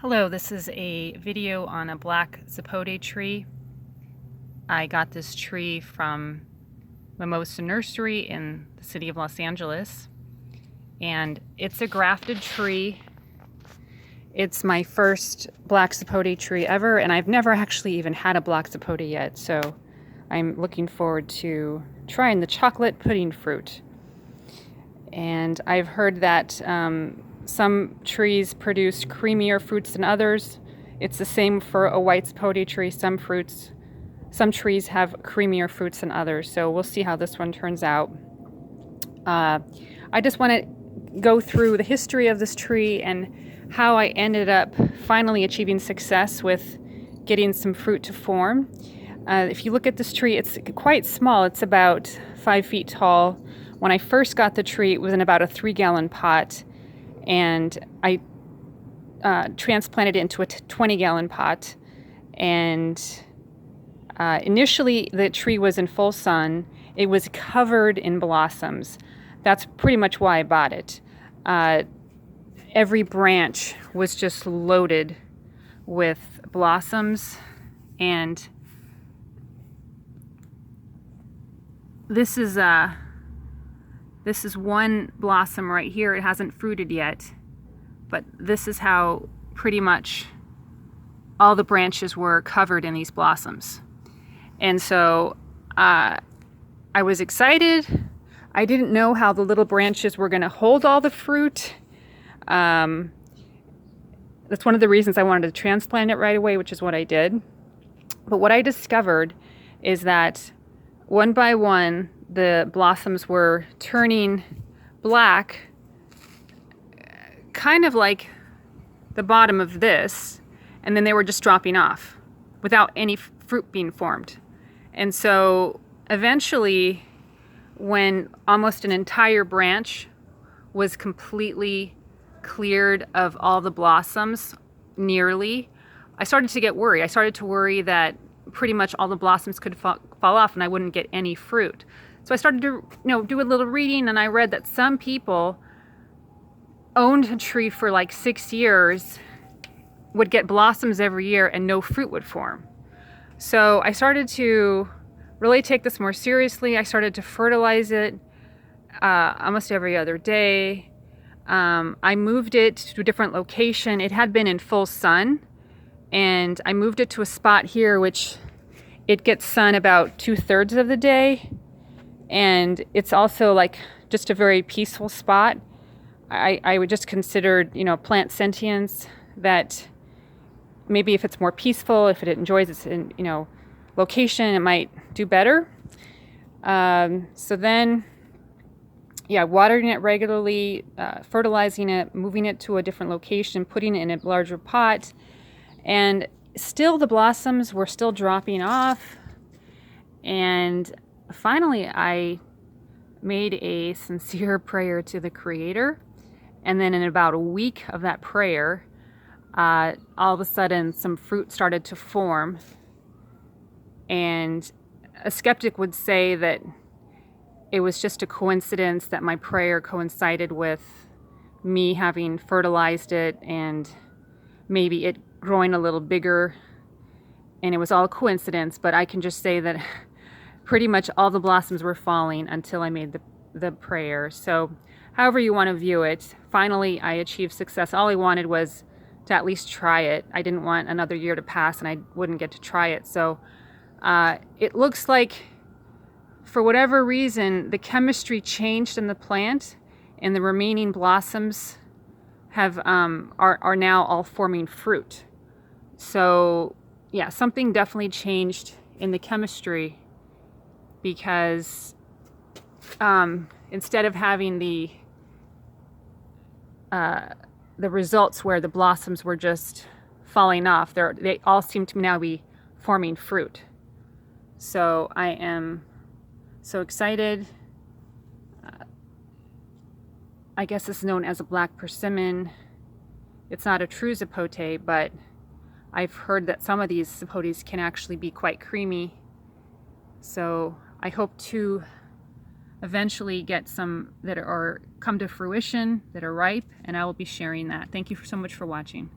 Hello, this is a video on a black sapote tree. I got this tree from Mimosa Nursery in the city of Los Angeles, and it's a grafted tree. It's my first black sapote tree ever, and I've never actually even had a black sapote yet, so I'm looking forward to trying the chocolate pudding fruit. And I've heard that some trees produce creamier fruits than others. It's the same for a white sapote tree. Some trees have creamier fruits than others. So we'll see how this one turns out. I just want to go through the history of this tree and how I ended up finally achieving success with getting some fruit to form. If you look at this tree, it's quite small. It's about 5 feet tall. When I first got the tree, it was in about a 3-gallon pot, and I transplanted it into a 20-gallon pot. And initially, the tree was in full sun. It was covered in blossoms. That's pretty much why I bought it. Every branch was just loaded with blossoms, and this is one blossom right here. It hasn't fruited yet, but this is how pretty much all the branches were covered in these blossoms. And so I was excited. I didn't know how the little branches were going to hold all the fruit. That's one of the reasons I wanted to transplant it right away, which is what I did. But what I discovered is that one by one, the blossoms were turning black, kind of like the bottom of this, and then they were just dropping off without any fruit being formed. And so eventually, when almost an entire branch was completely cleared of all the blossoms, nearly, I started to get worried. I started to worry that pretty much all the blossoms could fall off and I wouldn't get any fruit. So I started to do a little reading, and I read that some people owned a tree for like 6 years, would get blossoms every year, and no fruit would form. So I started to really take this more seriously. I started to fertilize it almost every other day. I moved it to a different location. It had been in full sun, and I moved it to a spot here which it gets sun about 2/3 of the day, and it's also like just a very peaceful spot. I would just consider, plant sentience, that maybe if it's more peaceful, if it enjoys its location, it might do better. So then, watering it regularly, fertilizing it, moving it to a different location, putting it in a larger pot, and still the blossoms were still dropping off. And finally, I made a sincere prayer to the Creator, and then in about a week of that prayer, all of a sudden some fruit started to form. And a skeptic would say that it was just a coincidence that my prayer coincided with me having fertilized it and maybe it growing a little bigger, and it was all a coincidence. But I can just say that pretty much all the blossoms were falling until I made the prayer. So however you want to view it, finally I achieved success. All I wanted was to at least try it. I didn't want another year to pass and I wouldn't get to try it. So it looks like, for whatever reason, the chemistry changed in the plant, and the remaining blossoms have are now all forming fruit. So yeah, something definitely changed in the chemistry, because instead of having the results where the blossoms were just falling off, they all seem to now be forming fruit. So I am so excited. I guess this is known as a black persimmon. It's not a true sapote, but I've heard that some of these sapotes can actually be quite creamy. So I hope to eventually get some that are come to fruition, that are ripe, and I will be sharing that. Thank you so much for watching.